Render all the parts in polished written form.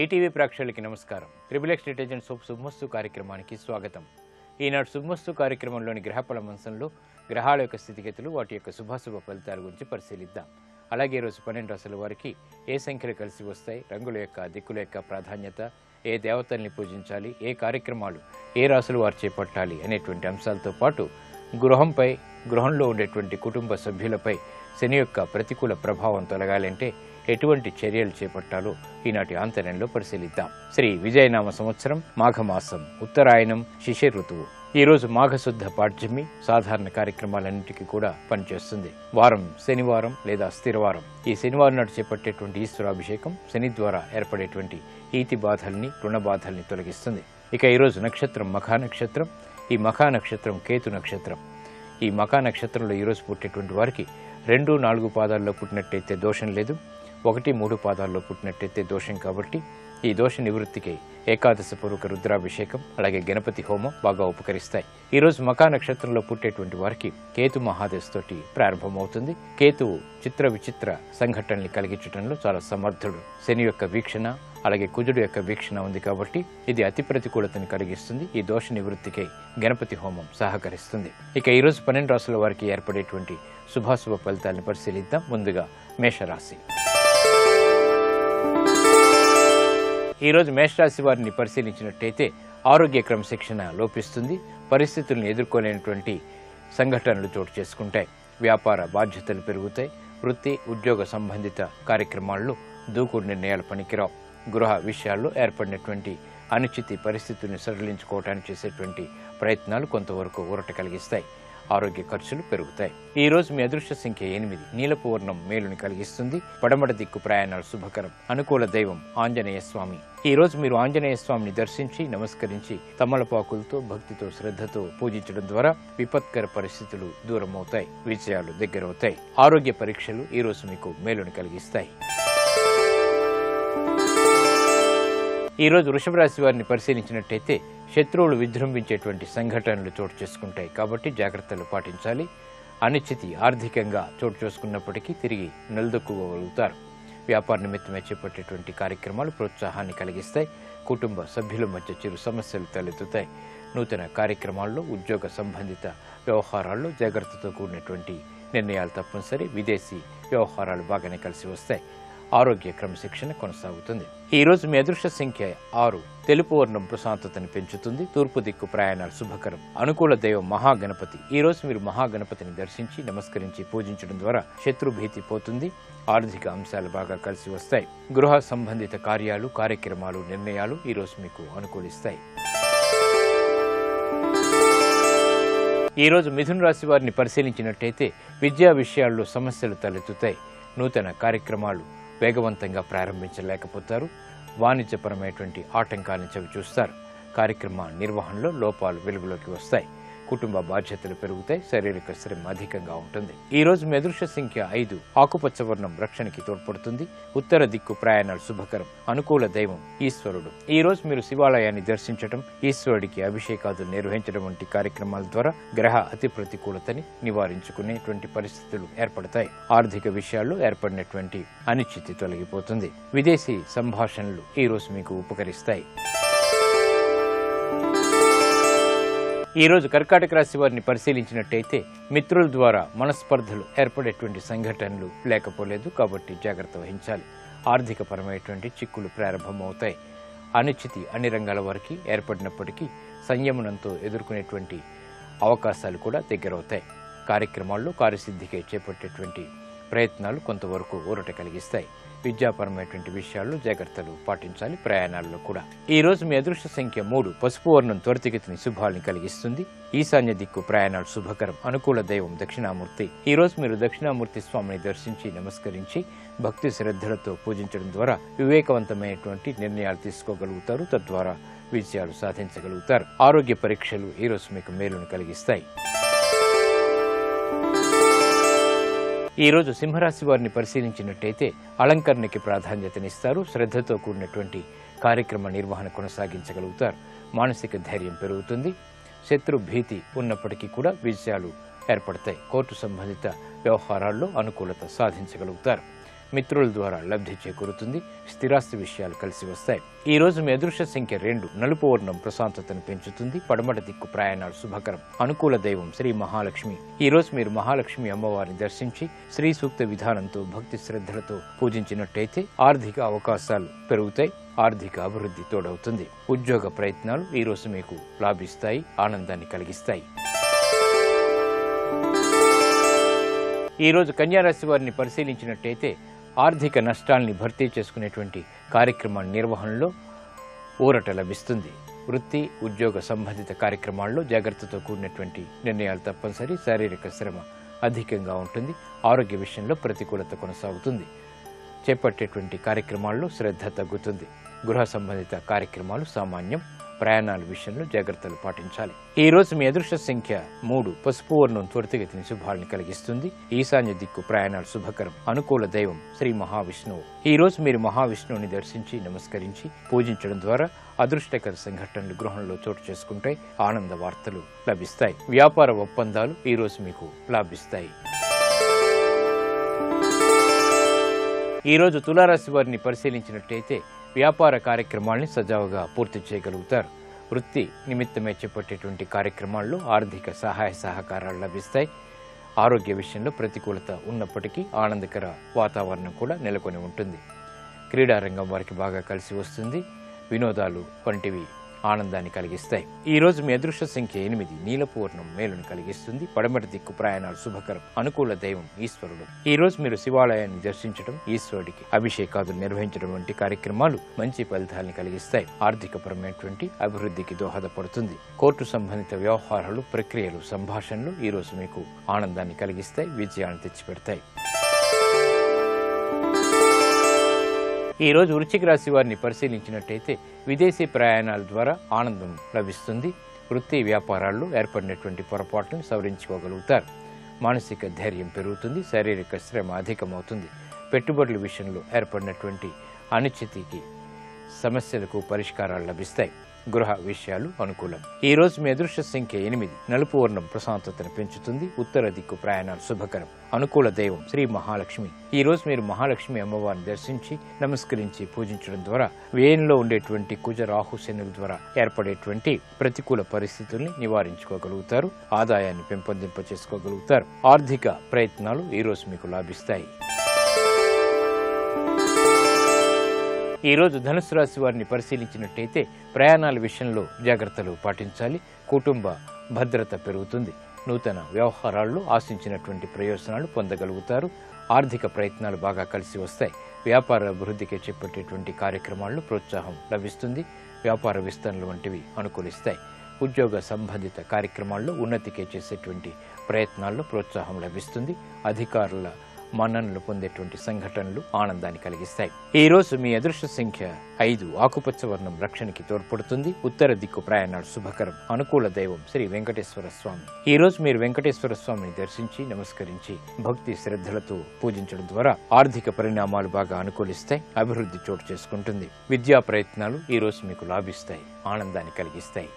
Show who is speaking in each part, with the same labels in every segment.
Speaker 1: ETV ప్రేక్షకులకి నమస్కారం. Triple detergent soap శుభమస్తు కార్యక్రమానికి స్వాగతం. ఈనాడు శుభమస్తు కార్యక్రమంలోని గ్రహఫల మంచంలో గ్రహాల యొక్క స్థితిగతులు, వాటి యొక్క శుభాశుభ ఫలితాల గురించి పరిశీలిద్దాం. అలాగే ఈరోజు 12 రాశుల వారికి ఏ సంఖ్యలు కలిసి వస్తాయి, రంగుల యొక్క దిక్కుల యొక్క ప్రాధాన్యత, ఏ దేవతల్ని పూజించాలి, ఏ కార్యక్రమాలు ఏ రాశులు వారు చేపట్టాలి అనేటువంటి అంశాలతో పాటు గృహంలో ఉండేటువంటి కుటుంబ సభ్యులపై శని యొక్క ప్రతికూల ప్రభావం తొలగాలంటే ఎటువంటి చర్యలు చేపట్టాలో ఈనాటి ఆంతర్యంలో పరిశీలిద్దాం. శ్రీ విజయనామ సంవత్సరం మాఘమాసం ఉత్తరాయణం శిశిర ఋతువు. ఈ రోజు మాఘశుద్ధ పాడ్యమి సాధారణ కార్యక్రమాలన్నింటికీ కూడా పనిచేస్తుంది. వారం శనివారం లేదా స్థిరవారం. ఈ శనివారం నాడు చేపట్టేటువంటి ఈశ్వరాభిషేకం శని ద్వారా ఏర్పడేటువంటి ఈతి బాధల్ని, రుణ బాధల్ని తొలగిస్తుంది. ఇక ఈరోజు నక్షత్రం మఖా నక్షత్రం. ఈ మఖా నక్షత్రం కేతు నక్షత్రం. ఈ మఖా నక్షత్రంలో ఈరోజు పుట్టేటువంటి వారికి 2, 4 పాదాల్లో పుట్టినట్టయితే దోషం లేదు, 1, 3 పాదాల్లో పుట్టినట్టయితే దోషం. కాబట్టి ఈ దోష నివృత్తికి ఏకాదశ పూర్వక రుద్రాభిషేకం అలాగే గణపతి హోమం బాగా ఉపకరిస్తాయి. ఈరోజు మఖా నక్షత్రంలో పుట్టేటువంటి వారికి కేతు మహాదశ తోటి ప్రారంభమవుతుంది. కేతువు చిత్ర విచిత్ర సంఘటనల్ని కలిగించడంలో చాలా సమర్థుడు. శని యొక్క వీక్షణ అలాగే కుజుడు యొక్క వీక్షణ ఉంది కాబట్టి ఇది అతి ప్రతికూలతని కలిగిస్తుంది. ఈ దోష నివృత్తికి గణపతి హోమం సహకరిస్తుంది. ఇక ఈరోజు 12 రాశుల వారికి ఏర్పడేటువంటి శుభాశుభ ఫలితాలను పరిశీలిద్దాం. ముందుగా మేషరాశి. ఈరోజు మేషరాశి వారిని పరిశీలించినట్టయితే ఆరోగ్య క్రమశిక్షణ లోపిస్తుంది. పరిస్థితులను ఎదుర్కోలేనటువంటి సంఘటనలు చోటు చేసుకుంటాయి. వ్యాపార బాధ్యతలు పెరుగుతాయి. వృత్తి ఉద్యోగ సంబంధిత కార్యక్రమాల్లో దూకుడు నిర్ణయాలు పనికిరావు. గృహ విషయాల్లో ఏర్పడినటువంటి అనిశ్చిత పరిస్థితుల్ని సడలించుకోవడానికి చేసేటువంటి ప్రయత్నాలు కొంతవరకు ఊరట కలిగిస్తాయి. ఆరోగ్య ఖర్చులు పెరుగుతాయి. ఈ రోజు మీ అదృష్ట సంఖ్య 8. నీలపు వర్ణం మేలుని కలిగిస్తుంది. పడమట దిక్కు ప్రయాణాలు శుభకరం. అనుకూల దైవం ఆంజనేయ స్వామి. ఈ రోజు మీరు ఆంజనేయ స్వామిని దర్శించి నమస్కరించి తమలపాకులతో భక్తితో శ్రద్ధతో పూజించడం ద్వారా విపత్కర పరిస్థితులు దూరమవుతాయి, విజయాలు దగ్గరవుతాయి. ఆరోగ్య పరీక్షలు ఈ రోజు మీకు మేలుని కలిగిస్తాయి. ఈ రోజు వృషభ రాశి వారిని పరిశీలించినట్టయితే శత్రువులు విజృంభించేటువంటి సంఘటనలు చోటు చేసుకుంటాయి కాబట్టి జాగ్రత్తలు పాటించాలి. అనిశ్చితి ఆర్థికంగా చోటు చేసుకున్నప్పటికీ తిరిగి నిలదొక్కుకోగలుగుతారు. వ్యాపార నిమిత్తమే చేపట్టేటువంటి కార్యక్రమాలు ప్రోత్సాహాన్ని కలిగిస్తాయి. కుటుంబ సభ్యుల మధ్య చిరు సమస్యలు తలెత్తుతాయి. నూతన కార్యక్రమాల్లో ఉద్యోగ సంబంధిత వ్యవహారాల్లో జాగ్రత్తతో కూడినటువంటి నిర్ణయాలు తప్పనిసరి. విదేశీ వ్యవహారాలు బాగానే కలిసి వస్తాయి. ఆరోగ్య క్రమశిక్షణ కొనసాగుతుంది. ఈ రోజు మీ అదృష్ట సంఖ్య 6. తెలుపు వర్ణం ప్రశాంతతను పెంచుతుంది. తూర్పు దిక్కు ప్రయాణాలు శుభకరం. అనుకూల దైవం మహాగణపతి. ఈ రోజు మీరు మహాగణపతిని దర్శించి నమస్కరించి పూజించడం ద్వారా శత్రుభీతి పోతుంది. ఆర్థిక అంశాలు బాగా కలిసి వస్తాయి. గృహ సంబంధిత కార్యక్రమాలు నిర్ణయాలు ఈ రోజు మీకు అనుకూలిస్తాయి. ఈ రోజు మిథున రాశి వారిని పరిశీలించినట్టయితే విద్యా విషయాల్లో సమస్యలు తలెత్తుతాయి. నూతన కార్యక్రమాలు వేగవంతంగా ప్రారంభించలేకపోతారు. వాణిజ్యపరమైనటువంటి ఆటంకాలను చవిచూస్తారు. కార్యక్రమ నిర్వహణలో లోపాలు వెలుగులోకి వస్తాయి. కుటుంబ బాధ్యతలు పెరుగుతాయి. శారీరక శ్రమ అధికంగా ఉంటుంది. ఈ రోజు మీ అదృష్ట సంఖ్య 5. ఆకుపచ్చ వర్ణం రక్షణకి తోడ్పడుతుంది. ఉత్తర దిక్కు ప్రయాణాలు శుభకరం. అనుకూల దైవం ఈశ్వరుడు. ఈ రోజు మీరు శివాలయాన్ని దర్శించడం, ఈశ్వరుడికి అభిషేకాలు నిర్వహించడం వంటి కార్యక్రమాల ద్వారా గ్రహ అతి ప్రతికూలతని నివారించుకునేటువంటి పరిస్థితులు ఏర్పడతాయి. ఆర్థిక విషయాల్లో ఏర్పడినటువంటి అనిశ్చితి తొలగిపోతుంది. విదేశీ సంభాషణలు ఈ రోజు మీకు ఉపకరిస్తాయి. ఈ రోజు కర్కాటక రాశి వారిని పరిశీలించినట్టయితే మిత్రుల ద్వారా మనస్పర్ధలు ఏర్పడేటువంటి సంఘటనలు లేకపోలేదు కాబట్టి జాగ్రత్త వహించాలి. ఆర్థిక పరమైనటువంటి చిక్కులు ప్రారంభమవుతాయి. అనిశ్చితి అన్ని రంగాల వారికి ఏర్పడినప్పటికీ సంయమనంతో ఎదుర్కొనేటువంటి అవకాశాలు కూడా దగ్గరవుతాయి. కార్యక్రమాల్లో కార్యసిద్ధికి చేపట్టేటువంటి ప్రయత్నాలు కొంతవరకు ఊరట కలిగిస్తాయి. విద్యాపరమైనటువంటి విషయాల్లో జాగ్రత్తలు పాటించాలి. ప్రయాణాల్లో కూడా ఈ రోజు మీ అదృష్ట సంఖ్య 3. పసుపు వర్ణం త్వరితగతిని శుభాల్ని కలిగిస్తుంది. ఈశాన్య దిక్కు ప్రయాణాలు శుభకరం. అనుకూల దైవం దక్షిణామూర్తి. ఈ రోజు మీరు దక్షిణామూర్తి స్వామిని దర్శించి నమస్కరించి భక్తి శ్రద్ధలతో పూజించడం ద్వారా వివేకవంతమైనటువంటి నిర్ణయాలు తీసుకోగలుగుతారు. తద్వారా విజయాలు సాధించగలుగుతారు. ఆరోగ్య పరీక్షలు ఈ రోజు మీకు మేలును కలిగిస్తాయి. ఈ రోజు సింహరాశి వారిని పరిశీలించినట్టయితే అలంకరణకి ప్రాధాన్యతనిస్తారు. శ్రద్ధతో కూడినటువంటి కార్యక్రమ నిర్వహణ కొనసాగించగలుగుతారు. మానసిక ధైర్యం పెరుగుతుంది. శత్రు భీతి ఉన్నప్పటికీ కూడా విజయాలు ఏర్పడతాయి. కోర్టు సంబంధిత వ్యవహారాల్లో అనుకూలత సాధించగలుగుతారు. మిత్రుల ద్వారా లబ్ధి చేకూరుతుంది. స్థిరాస్తి విషయాలు కలిసి వస్తాయి. ఈ రోజు మీ అదృష్ట సంఖ్య 2. నలుపు వర్ణం ప్రశాంతతను పెంచుతుంది. పడమట దిక్కు ప్రయాణాలు శుభకరం. అనుకూల దైవం శ్రీ మహాలక్ష్మి. ఈ రోజు మీరు మహాలక్ష్మి అమ్మవారిని దర్శించి శ్రీ సూక్త విధానంతో భక్తి శ్రద్ధలతో పూజించినట్టయితే ఆర్థిక అవకాశాలు పెరుగుతాయి. ఆర్థిక అభివృద్ధి తోడవుతుంది. ఉద్యోగ ప్రయత్నాలు ఈ రోజు మీకు లాభిస్తాయి, ఆనందాన్ని కలిగిస్తాయి. ఈ రోజు కన్యారాశి వారిని పరిశీలించినట్టయితే ఆర్థిక నష్టాల్ని భర్తీ చేసుకునేటువంటి కార్యక్రమాల నిర్వహణలో ఊరట లభిస్తుంది. వృత్తి, ఉద్యోగ సంబంధిత కార్యక్రమాల్లో జాగ్రత్తతో కూడినటువంటి నిర్ణయాలు తప్పనిసరి. శారీరక శ్రమ అధికంగా ఉంటుంది. ఆరోగ్య విషయంలో ప్రతికూలత కొనసాగుతుంది. చేపట్టేటువంటి కార్యక్రమాల్లో శ్రద్ధ తగ్గుతుంది. గృహ సంబంధిత కార్యక్రమాలు సామాన్యం. ప్రయాణాల విషయంలో జాగ్రత్తలు పాటించాలి. ఈ రోజు మీ అదృష్ట సంఖ్య 3. పసుపు వర్ణం త్వరితగతిని శుభాలను కలిగిస్తుంది. ఈశాన్య దిక్కు ప్రయాణాలు శుభకరం. అనుకూల దైవం శ్రీ మహావిష్ణువు. ఈ రోజు మీరు మహావిష్ణువుని దర్శించి నమస్కరించి పూజించడం ద్వారా అదృష్టకర సంఘటనలు గృహంలో చోటు చేసుకుంటాయి. ఆనంద వార్తలు లభిస్తాయి. వ్యాపార ఒప్పందాలు ఈ రోజు మీకు లాభిస్తాయి. ఈ రోజు తులారాశి వారిని పరిశీలించినట్టయితే వ్యాపార కార్యక్రమాల్ని సజావుగా పూర్తి చేయగలుగుతారు. వృత్తి నిమిత్తమే చేపట్టేటువంటి కార్యక్రమాల్లో ఆర్థిక సహాయ సహకారాలు లభిస్తాయి. ఆరోగ్య విషయంలో ప్రతికూలత ఉన్నప్పటికీ ఆనందకర వాతావరణం కూడా నెలకొని ఉంటుంది. క్రీడారంగం వారికి బాగా కలిసి వస్తుంది. వినోదాలు వంటివి ఆనందాన్ని కలిగిస్తాయి. ఈ రోజు మీ అదృష్ట సంఖ్య 8. నీలపు వర్ణం మేలును కలిగిస్తుంది. పడమటి దిక్కు ప్రయాణాలు శుభకరం. అనుకూల దైవం ఈశ్వరుడు. ఈ రోజు మీరు శివాలయాన్ని దర్శించడం, ఈశ్వరుడికి అభిషేకాదులు నిర్వహించడం వంటి కార్యక్రమాలు మంచి ఫలితాలను కలిగిస్తాయి. ఆర్థికపరమైనటువంటి అభివృద్ధికి దోహదపడుతుంది. కోర్టు సంబంధిత వ్యవహారాలు, ప్రక్రియలు, సంభాషణలు ఈ రోజు మీకు ఆనందాన్ని కలిగిస్తాయి. విజయాన్ని తెచ్చిపెడతాయి. ఈ రోజు వృశ్చిక రాశి వారిని పరిశీలించినట్టయితే విదేశీ ప్రయాణాల ద్వారా ఆనందం లభిస్తుంది. వృత్తి వ్యాపారాల్లో ఏర్పడినటువంటి పొరపాట్లను సవరించుకోగలుగుతారు. మానసిక ధైర్యం పెరుగుతుంది. శారీరక శ్రమ అధికమవుతుంది. పెట్టుబడుల విషయంలో ఏర్పడినటువంటి అనిశ్చితికి సమస్యలకు పరిష్కారాలు లభిస్తాయి. గృహ విషయాలు అనుకూలం. ఈ రోజు మీ అదృష్ట సంఖ్య 8. నలుపు వర్ణం ప్రశాంతతను పెంచుతుంది. ఉత్తర దిక్కు ప్రయాణాలు శుభకరం. అనుకూల దైవం శ్రీ మహాలక్ష్మి. ఈ రోజు మీరు మహాలక్ష్మి అమ్మవారిని దర్శించి నమస్కరించి పూజించడం ద్వారా వ్యయంలో ఉండేటువంటి కుజ రాహు శనుల ద్వారా ఏర్పడేటువంటి ప్రతికూల పరిస్థితుల్ని నివారించుకోగలుగుతారు. ఆదాయాన్ని పెంపొందింప చేసుకోగలుగుతారు. ఆర్థిక ప్రయత్నాలు ఈ రోజు మీకు లాభిస్తాయి. ఈ రోజు ధనుసు రాశి వారిని పరిశీలించినట్టయితే ప్రయాణాల విషయంలో జాగ్రత్తలు పాటించాలి. కుటుంబ భద్రత పెరుగుతుంది. నూతన వ్యవహారాల్లో ఆశించినటువంటి ప్రయోజనాలు పొందగలుగుతారు. ఆర్థిక ప్రయత్నాలు బాగా కలిసి వస్తాయి. వ్యాపార అభివృద్ధికి చేపట్టేటువంటి కార్యక్రమాల్లో ప్రోత్సాహం లభిస్తుంది. వ్యాపార విస్తరణలు వంటివి అనుకూలిస్తాయి. ఉద్యోగ సంబంధిత కార్యక్రమాల్లో ఉన్నతికి చేసేటువంటి ప్రయత్నాల్లో ప్రోత్సాహం లభిస్తుంది. అధికారుల మన్ననలు పొందేటువంటి సంఘటనలు ఆనందాన్ని కలిగిస్తాయి. ఈ రోజు మీ అదృష్ట సంఖ్య 5. ఆకుపచ్చ వర్ణం రక్షణకి తోడ్పడుతుంది. ఉత్తర దిక్కు ప్రయాణాలు శుభకరం. అనుకూల దైవం శ్రీ వెంకటేశ్వర స్వామి. ఈ రోజు మీరు వెంకటేశ్వర స్వామిని దర్శించి నమస్కరించి భక్తి శ్రద్ధలతో పూజించడం ద్వారా ఆర్థిక పరిణామాలు బాగా అనుకూలిస్తాయి. అభివృద్ధి చోటు చేసుకుంటుంది. విద్యా ప్రయత్నాలు ఈ రోజు మీకు లాభిస్తాయి. ఆనందాన్ని కలిగిస్తాయి.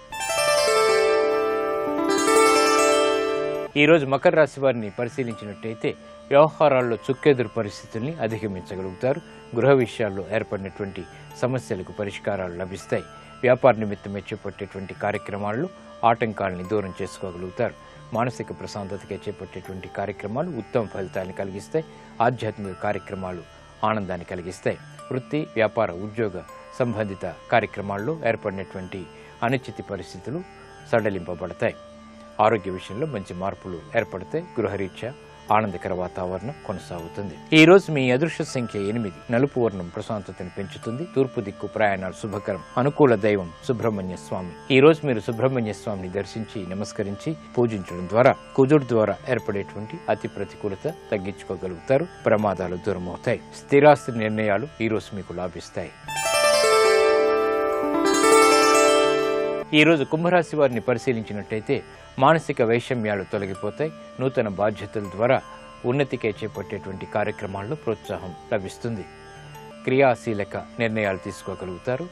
Speaker 1: ఈ రోజు మకర రాశి వారిని పరిశీలించినట్టయితే వ్యవహారాల్లో చుక్కెదురు పరిస్థితుల్ని అధిగమించగలుగుతారు. గృహ విషయాల్లో ఏర్పడినటువంటి సమస్యలకు పరిష్కారాలు లభిస్తాయి. వ్యాపార నిమిత్తమే చేపట్టేటువంటి కార్యక్రమాల్లో ఆటంకాలని దూరం చేసుకోగలుగుతారు. మానసిక ప్రశాంతతగా చేపట్టేటువంటి కార్యక్రమాలు ఉత్తమ ఫలితాలను కలిగిస్తాయి. ఆధ్యాత్మిక కార్యక్రమాలు ఆనందాన్ని కలిగిస్తాయి. వృత్తి, వ్యాపార, ఉద్యోగ సంబంధిత కార్యక్రమాల్లో ఏర్పడినటువంటి అనిశ్చిత పరిస్థితులు సడలింపబడతాయి. ఆరోగ్య విషయంలో మంచి మార్పులు ఏర్పడతాయి. గృహరీత్యా ఆనందకర వాతావరణం కొనసాగుతుంది. ఈ రోజు మీ అదృష్ట సంఖ్య 8. నలుపు వర్ణం ప్రశాంతతను పెంచుతుంది. తూర్పు దిక్కు ప్రయాణాలు శుభకరం. అనుకూల దైవం సుబ్రహ్మణ్య స్వామి. ఈ రోజు మీరు సుబ్రహ్మణ్య స్వామిని దర్శించి నమస్కరించి పూజించడం ద్వారా కుజుడు ద్వారా ఏర్పడేటువంటి అతి ప్రతికూలత తగ్గించుకోగలుగుతారు. ప్రమాదాలు దూరమవుతాయి. స్థిరాస్తి నిర్ణయాలు ఈ రోజు మీకు లాభిస్తాయి. ఈ రోజు కుంభరాశి వారిని పరిశీలించినట్టయితే మానసిక వైషమ్యాలు తొలగిపోతాయి. నూతన బాధ్యతల ద్వారా ఉన్నతికే చేపట్టేటువంటి కార్యక్రమాల్లో ప్రోత్సాహం లభిస్తుంది. క్రియాశీలక నిర్ణయాలు తీసుకోగలుగుతారు.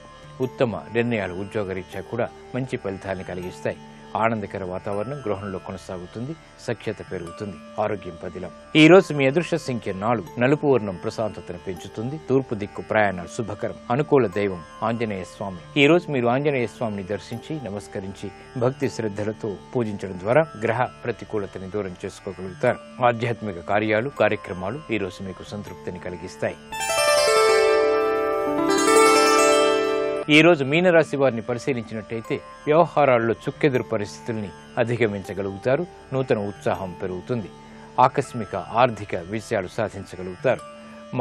Speaker 1: ఉత్తమ నిర్ణయాలు ఉద్యోగరీత్యా కూడా మంచి ఫలితాన్ని కలిగిస్తాయి. ఆనందకర వాతావరణం గృహంలో కొనసాగుతుంది. సఖ్యత పెరుగుతుంది. ఆరోగ్యం పదిలం. ఈ రోజు మీ అదృష్ట సంఖ్య 4. నలుపు వర్ణం ప్రశాంతతను పెంచుతుంది. తూర్పు దిక్కు ప్రయాణాలు శుభకరం. అనుకూల దైవం ఆంజనేయ స్వామి. ఈ రోజు మీరు ఆంజనేయ స్వామిని దర్శించి నమస్కరించి భక్తి శ్రద్ధలతో పూజించడం ద్వారా గ్రహ ప్రతికూలతని దూరం చేసుకోగలుగుతారు. ఆధ్యాత్మిక కార్యాలు కార్యక్రమాలు ఈ రోజు మీకు సంతృప్తిని కలిగిస్తాయి. ఈ రోజు మీనరాశి వారిని పరిశీలించినట్టయితే వ్యవహారాల్లో చుక్కెదురు పరిస్థితుల్ని అధిగమించగలుగుతారు. నూతన ఉత్సాహం పెరుగుతుంది. ఆకస్మిక ఆర్థిక విజయాలు సాధించగలుగుతారు.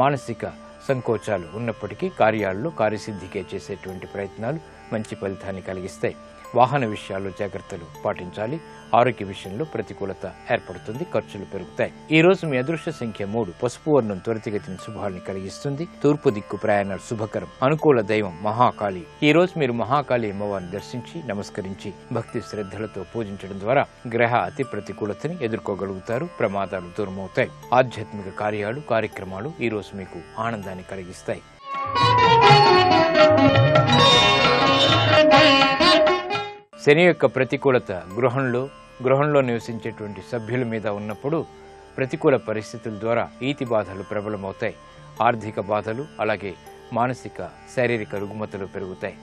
Speaker 1: మానసిక సంకోచాలు ఉన్నప్పటికీ కార్యాలలో కార్యసిద్ధికే చేసేటువంటి ప్రయత్నాలు మంచి ఫలితాన్ని కలిగిస్తాయి. వాహన విషయాల్లో జాగ్రత్తలు పాటించాలి. ఆరోగ్య విషయంలో ప్రతికూలత ఏర్పడుతుంది. ఖర్చులు పెరుగుతాయి. ఈ రోజు మీ అదృష్ట సంఖ్య 3. పసుపు వర్ణం త్వరితగతిని శుభాల్ని కలిగిస్తుంది. తూర్పు దిక్కు ప్రయాణాలు శుభకరం. అనుకూల దైవం మహాకాళి. ఈ రోజు మీరు మహాకాళి అమ్మవారిని దర్శించి నమస్కరించి భక్తి శ్రద్ధలతో పూజించడం ద్వారా గ్రహ అతి ప్రతికూలతని ఎదుర్కోగలుగుతారు. ప్రమాదాలు దూరమవుతాయి. ఆధ్యాత్మిక కార్యాలు కార్యక్రమాలు ఈ రోజు మీకు ఆనందాన్ని కలిగిస్తాయి. శని యొక్క ప్రతికూలత గృహంలో నివసించేటువంటి సభ్యుల మీద ఉన్నప్పుడు ప్రతికూల పరిస్థితుల ద్వారా ఈతి బాధలు ప్రబలమవుతాయి. ఆర్థిక బాధలు అలాగే మానసిక శారీరక రుగ్మతలు పెరుగుతాయి.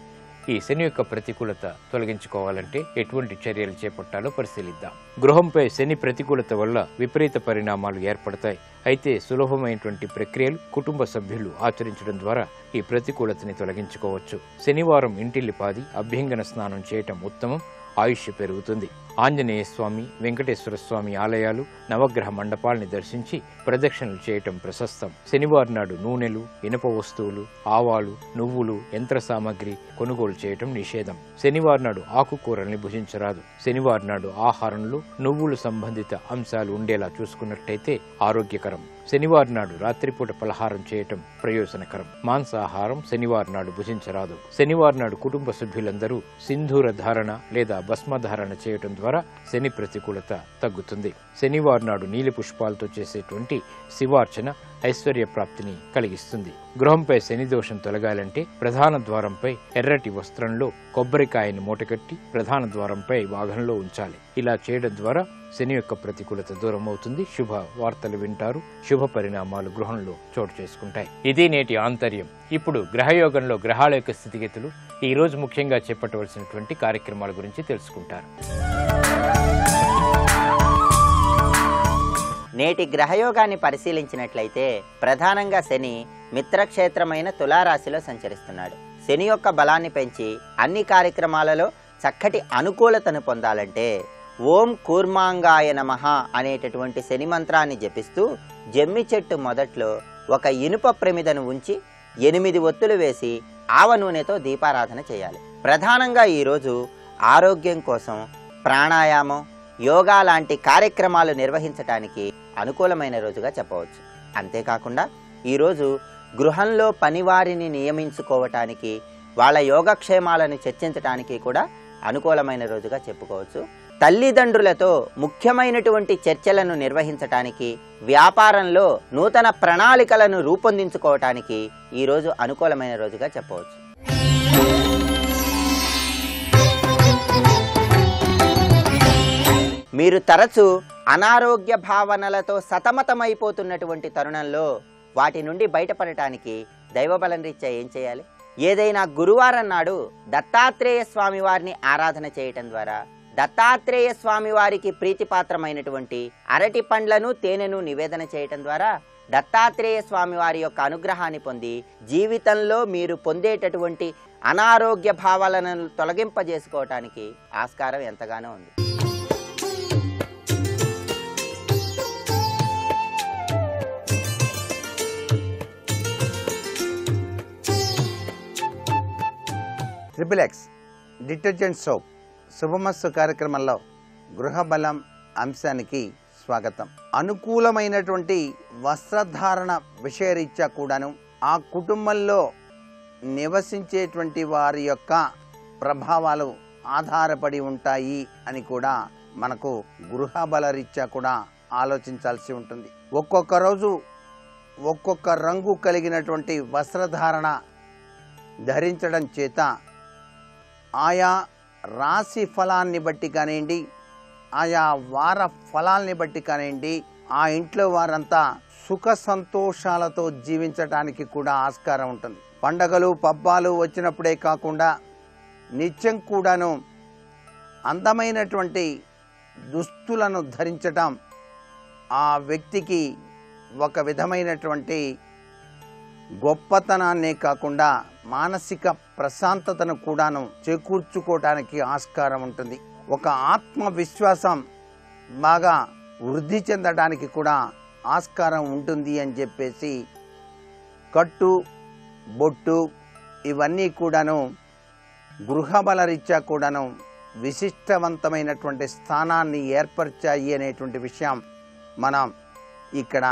Speaker 1: ఈ శని యొక్క ప్రతికూలత తొలగించుకోవాలంటే ఎటువంటి చర్యలు చేపట్టాలో పరిశీలిద్దాం. గృహంపై శని ప్రతికూలత వల్ల విపరీత పరిణామాలు ఏర్పడతాయి. అయితే సులభమైనటువంటి ప్రక్రియలు కుటుంబ సభ్యులు ఆచరించడం ద్వారా ఈ ప్రతికూలతని తొలగించుకోవచ్చు. శనివారం ఇంటిల్లిపాది అభ్యంగన స్నానం చేయటం ఉత్తమం. ఆయుష్ పెరుగుతుంది. ఆంజనేయ స్వామి, వెంకటేశ్వర స్వామి ఆలయాలు, నవగ్రహ మండపాల్ని దర్శించి ప్రదక్షిణలు చేయటం ప్రశస్తం. శనివారం నాడు నూనెలు, ఇనప వస్తువులు, ఆవాలు, నువ్వులు, యంత్ర సామాగ్రి కొనుగోలు చేయటం నిషేధం. శనివారం నాడు ఆకుకూరల్ని భుజించరాదు. శనివారం నాడు ఆహారంలో నువ్వులు సంబంధిత అంశాలు ఉండేలా చూసుకున్నట్టయితే ఆరోగ్యకరం. శనివారం నాడు రాత్రిపూట పలహారం చేయటం ప్రయోజనకరం. మాంసాహారం శనివారం నాడు భుజించరాదు. శనివారం నాడు కుటుంబ సభ్యులందరూ సింధూర ధారణ లేదా భస్మధారణ చేయటం ద్వారా శని ప్రతికూలత తగ్గుతుంది. శనివారం నాడు నీలి పుష్పాలతో చేసేటువంటి శివార్చన ఐశ్వర్య ప్రాప్తిని కలిగిస్తుంది. గృహంపై శని దోషం తొలగాలంటే ప్రధాన ద్వారంపై ఎర్రటి వస్త్రంలో కొబ్బరికాయని మూటకట్టి ప్రధాన ద్వారంపై భాగంలో ఉంచాలి. ఇలా చేయడం ద్వారా శని యొక్క ప్రతికూలత దూరం అవుతుంది. శుభ వార్తలు వింటారు. శుభ పరిణామాలు గృహంలో చోటు చేసుకుంటాయి. ఇది నేటి ఆంతర్యం. ఇప్పుడు గ్రహయోగంలో గ్రహాల యొక్క స్థితిగతులు, ఈ రోజు ముఖ్యంగా చేపట్టవలసినటువంటి కార్యక్రమాల గురించి తెలుసుకుంటారు.
Speaker 2: నేటి గ్రహయోగాన్ని పరిశీలించినట్లయితే ప్రధానంగా శని మిత్రక్షేత్రమైన తులారాశిలో సంచరిస్తున్నాడు. శని యొక్క బలాన్ని పెంచి అన్ని కార్యక్రమాలలో చక్కటి అనుకూలతను పొందాలంటే ఓం కూర్మాంగాయ నమః అనేటటువంటి శని మంత్రాన్ని జపిస్తూ జమ్మి చెట్టు మొదట్లో ఒక ఇనుప ప్రమిదను ఉంచి 8 ఒత్తులు వేసి ఆవ నూనెతో దీపారాధన చేయాలి. ప్రధానంగా ఈరోజు ఆరోగ్యం కోసం ప్రాణాయామం, యోగా లాంటి కార్యక్రమాలు నిర్వహించడానికి అనుకూలమైన రోజుగా చెప్పవచ్చు. అంతేకాకుండా ఈరోజు గృహంలో పనివారిని నియమించుకోవటానికి, వాళ్ళ యోగక్షేమాలను చర్చించడానికి కూడా అనుకూలమైన రోజుగా చెప్పుకోవచ్చు. తల్లిదండ్రులతో ముఖ్యమైనటువంటి చర్చలను నిర్వహించటానికి, వ్యాపారంలో నూతన ప్రణాళికలను రూపొందించుకోవటానికి ఈరోజు అనుకూలమైన రోజుగా చెప్పవచ్చు. మీరు తరచూ అనారోగ్య భావనలతో సతమతమైపోతున్నటువంటి తరుణంలో వాటి నుండి బయటపడటానికి దైవబలం రీత్యా ఏం చేయాలి? ఏదైనా గురువారం నాడు దత్తాత్రేయ స్వామి వారిని ఆరాధన చేయటం ద్వారా దత్తాత్రేయ స్వామి వారికి ప్రీతిపాత్రమైనటువంటి అరటి పండ్లను, తేనెను నివేదన చేయటం ద్వారా దత్తాత్రేయ స్వామి వారి యొక్క అనుగ్రహాన్ని పొంది జీవితంలో మీరు పొందేటటువంటి అనారోగ్య భావాలను తొలగింపజేసుకోవటానికి ఆస్కారం ఎంతగానో ఉంది.
Speaker 3: ట్రిపుల్ ఎక్స్ డిటర్జెంట్ సోప్ శుభమస్తు కార్యక్రమంలో గృహబలం అంశానికి స్వాగతం. అనుకూలమైనటువంటి వస్త్రధారణ విషయరీత్యా కూడాను ఆ కుటుంబంలో నివసించేటువంటి వారి యొక్క ప్రభావాలు ఆధారపడి ఉంటాయి అని కూడా మనకు గృహబల రీత్యా కూడా ఆలోచించాల్సి ఉంటుంది. ఒక్కొక్క రోజు ఒక్కొక్క రంగు కలిగినటువంటి వస్త్రధారణ ధరించడం చేత ఆయా రాశి ఫలాన్ని బట్టి కానివ్వండి, ఆయా వార ఫలాల్ని బట్టి కానివ్వండి, ఆ ఇంట్లో వారంతా సుఖ సంతోషాలతో జీవించడానికి కూడా ఆస్కారం ఉంటుంది. పండగలు పబ్బాలు వచ్చినప్పుడే కాకుండా నిత్యం కూడాను అందమైనటువంటి దుస్తులను ధరించటం ఆ వ్యక్తికి ఒక విధమైనటువంటి గొప్పతనాన్నే కాకుండా మానసిక ప్రశాంతతను కూడాను చేకూర్చుకోవడానికి ఆస్కారం ఉంటుంది. ఒక ఆత్మవిశ్వాసం బాగా వృద్ధి చెందడానికి కూడా ఆస్కారం ఉంటుంది అని చెప్పేసి కట్టు బొట్టు ఇవన్నీ కూడాను గృహబల రీత్యా కూడాను విశిష్టవంతమైనటువంటి స్థానాన్ని ఏర్పరిచాయి అనేటువంటి విషయం మనం ఇక్కడ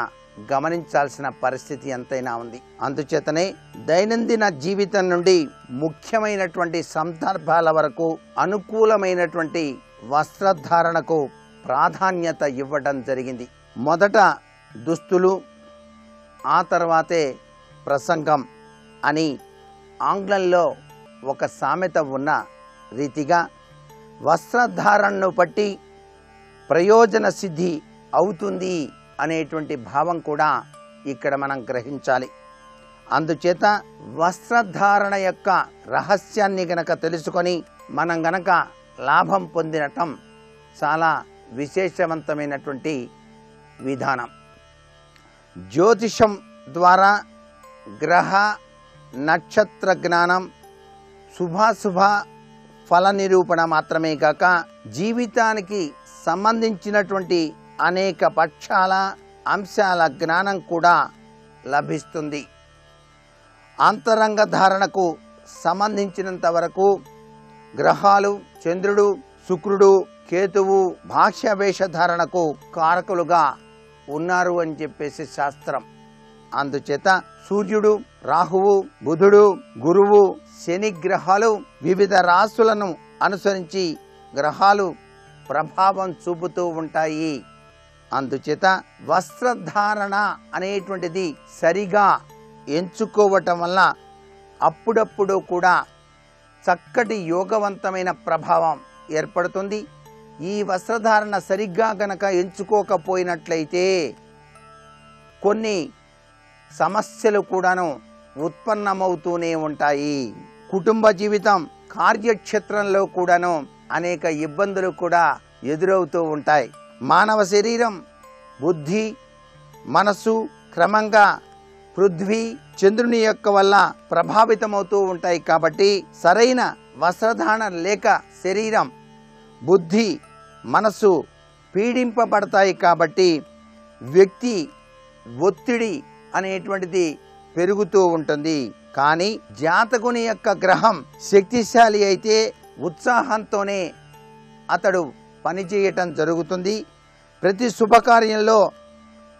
Speaker 3: గమనించాల్సిన పరిస్థితి ఎంతైనా ఉంది. అందుచేతనే దైనందిన జీవితం నుండి ముఖ్యమైనటువంటి సందర్భాల వరకు అనుకూలమైనటువంటి వస్త్రధారణకు ప్రాధాన్యత ఇవ్వడం జరిగింది. మొదట దుస్తులు, ఆ తర్వాతే ప్రసంగం అని ఆంగ్లంలో ఒక సామెత ఉన్న రీతిగా వస్త్రధారణను బట్టి ప్రయోజన సిద్ధి అవుతుంది అనేటువంటి భావం కూడా ఇక్కడ మనం గ్రహించాలి. అందుచేత వస్త్రధారణ యొక్క రహస్యాన్ని గనక తెలుసుకొని మనం గనక లాభం పొందినటం చాలా విశేషవంతమైనటువంటి విధానం. జ్యోతిషం ద్వారా గ్రహ నక్షత్ర జ్ఞానం, శుభాశుభ ఫల నిరూపణ మాత్రమే కాక జీవితానికి సంబంధించినటువంటి అనేక పక్షాల అంశాల జ్ఞానం కూడా లభిస్తుంది. అంతరంగ ధారణకు సంబంధించినంత వరకు గ్రహాలు చంద్రుడు, శుక్రుడు, కేతువు భాష్య వేషధారణకు కారకులుగా ఉన్నారు అని చెప్పేసి శాస్త్రం. అందుచేత సూర్యుడు, రాహువు, బుధుడు, గురువు, శని గ్రహాలు వివిధ రాశులను అనుసరించి గ్రహాలు ప్రభావం చూపుతూ ఉంటాయి. అందుచేత వస్త్రధారణ అనేటువంటిది సరిగా ఎంచుకోవటం వల్ల అప్పుడప్పుడు కూడా చక్కటి యోగవంతమైన ప్రభావం ఏర్పడుతుంది. ఈ వస్త్రధారణ సరిగ్గా గనక ఎంచుకోకపోయినట్లయితే కొన్ని సమస్యలు కూడాను ఉత్పన్నమవుతూనే ఉంటాయి. కుటుంబ జీవితం, కార్యక్షేత్రంలో కూడాను అనేక ఇబ్బందులు కూడా ఎదురవుతూ ఉంటాయి. మానవ శరీరం, బుద్ధి, మనసు క్రమంగా పృథ్వీ, చంద్రుని యొక్క వల్ల ప్రభావితమవుతూ ఉంటాయి. కాబట్టి సరైన వస్త్రధారణ లేక శరీరం, బుద్ధి, మనసు పీడింపబడతాయి. కాబట్టి వ్యక్తి ఒత్తిడి అనేటువంటిది పెరుగుతూ ఉంటుంది. కానీ జాతకుని యొక్క గ్రహం శక్తిశాలి అయితే ఉత్సాహంతోనే అతడు పనిచేయటం జరుగుతుంది. ప్రతి శుభకార్యంలో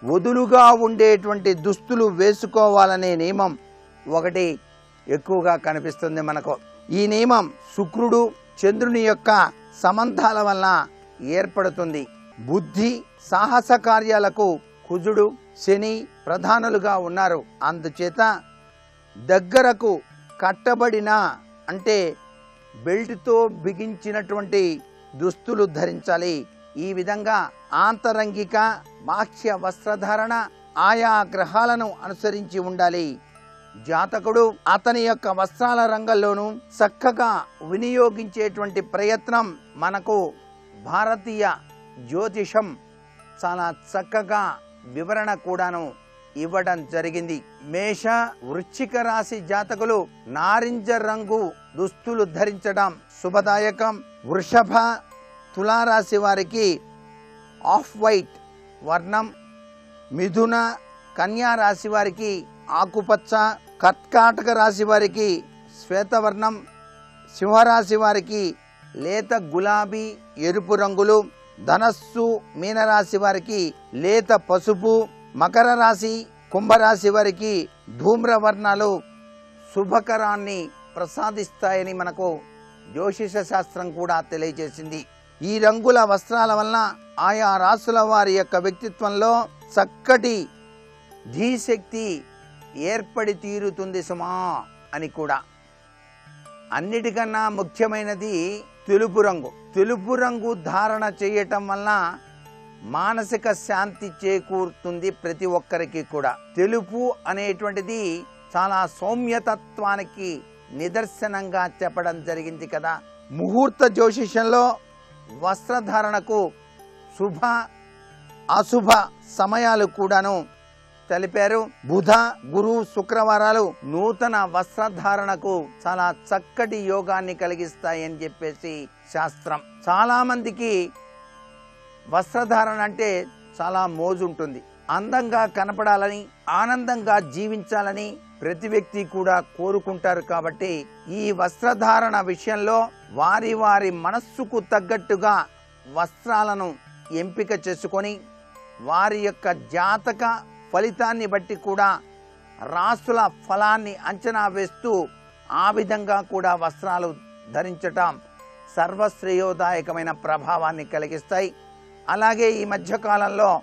Speaker 3: వదులుగా ఉండేటువంటి దుస్తులు వేసుకోవాలనే నియమం ఒకటి ఎక్కువగా కనిపిస్తుంది మనకు. ఈ నియమం శుక్రుడు, చంద్రుని యొక్క సంబంధాల వల్ల ఏర్పడుతుంది. బుద్ధి, సాహస కార్యాలకు కుజుడు, శని ప్రధానులుగా ఉన్నారు. అందుచేత దగ్గరకు కట్టబడిన అంటే బెల్ట్తో బిగించినటువంటి దుస్తులు ధరించాలి. ఈ విధంగా ఆంతరంగిక బాహ్య వస్త్రధారణ ఆయా గ్రహాలను అనుసరించి ఉండాలి. జాతకుడు అతని యొక్క వస్త్రాల రంగంలోనూ చక్కగా వినియోగించేటువంటి ప్రయత్నం మనకు భారతీయ జ్యోతిషం చాలా చక్కగా వివరణ కూడాను ఇవ్వడం జరిగింది. మేష, వృశ్చిక రాశి జాతకులు నారింజ రంగు దుస్తులు ధరించడం శుభదాయకం. వృషభ, తులారాశి వారికి ఆఫ్ వైట్ వర్ణం. మిథున, కన్యా రాశి వారికి ఆకుపచ్చ. కర్కాటక రాశి వారికి శ్వేతవర్ణం. సింహరాశి వారికి లేత గులాబీ, ఎరుపు రంగులు. ధనస్సు, మీనరాశి వారికి లేత పసుపు. మకర రాశి, కుంభరాశి వారికి ధూమ్రవర్ణాలు శుభకరాన్ని ప్రసాదిస్తాయని మనకు జ్యోతిష శాస్త్రం కూడా తెలియజేసింది. ఈ రంగుల వస్త్రాల వలన ఆయా రాశుల వారి యొక్క వ్యక్తిత్వంలో చక్కటి ధీశక్తి ఏర్పడి తీరుతుంది సుమా అని కూడా. అన్నిటికన్నా ముఖ్యమైనది తెలుపు రంగు. తెలుపు రంగు ధారణ చేయటం వలన మానసిక శాంతి చేకూరుతుంది ప్రతి ఒక్కరికి కూడా. తెలుపు అనేటువంటిది చాలా సౌమ్యతత్వానికి నిదర్శనంగా చెప్పడం జరిగింది కదా. ముహూర్త జ్యోతిషంలో వస్త్రధారణకు శుభ అశుభ సమయాలు కూడాను తెలిపారు. బుధ గురు శుక్రవారాలు నూతన వస్త్రధారణకు చాలా చక్కటి యోగాన్ని కలిగిస్తాయని చెప్పేసి శాస్త్రం. చాలా మందికి వస్త్రధారణ అంటే చాలా మోజు ఉంటుంది. అందంగా కనపడాలని, ఆనందంగా జీవించాలని ప్రతి వ్యక్తి కూడా కోరుకుంటారు. కాబట్టి ఈ వస్త్రధారణ విషయంలో వారి వారి మనస్సుకు తగ్గట్టుగా వస్త్రాలను ఎంపిక చేసుకొని వారి యొక్క జాతక ఫలితాన్ని బట్టి కూడా రాసుల ఫలాన్ని అంచనా వేస్తూ ఆ విధంగా కూడా వస్త్రాలు ధరించటం సర్వశ్రేయోదాయకమైన ప్రభావాన్ని కలిగిస్తాయి. అలాగే ఈ మధ్యకాలంలో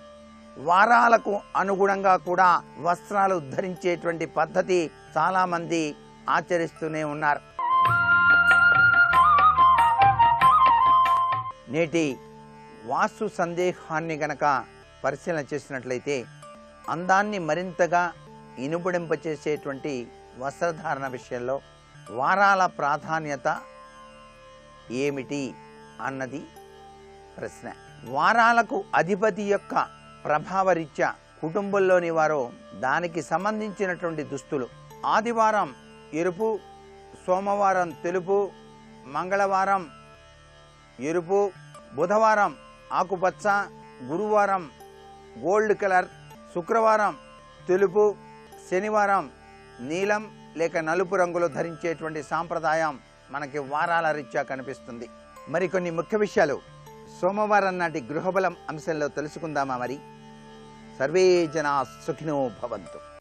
Speaker 3: వారాలకు అనుగుణంగా కూడా వస్త్రాలు ధరించేటువంటి పద్ధతి చాలా మంది ఆచరిస్తూనే ఉన్నారు. నేటి వాస్తు సందేహాన్ని గనక పరిశీలన చేసినట్లయితే అందాన్ని మరింతగా ఇనుబడింపచేసేటువంటి వస్త్రధారణ విషయంలో వారాల ప్రాధాన్యత ఏమిటి అన్నది ప్రశ్న. వారాలకు అధిపతి యొక్క ప్రభావరీత్యా కుటుంబంలోని వారు దానికి సంబంధించినటువంటి దుస్తులు ఆదివారం ఎరుపు, సోమవారం తెలుపు, మంగళవారం ఎరుపు, బుధవారం ఆకుపచ్చ, గురువారం గోల్డ్ కలర్, శుక్రవారం తెలుపు, శనివారం నీలం లేక నలుపు రంగులు ధరించేటువంటి సాంప్రదాయం మనకి వారాల రీత్యా కనిపిస్తుంది. మరికొన్ని ముఖ్య విషయాలు సోమవారం నాటి గృహబలం అంశంలో తెలుసుకుందామా? మరి సర్వే జనా సుఖినో భవంతు.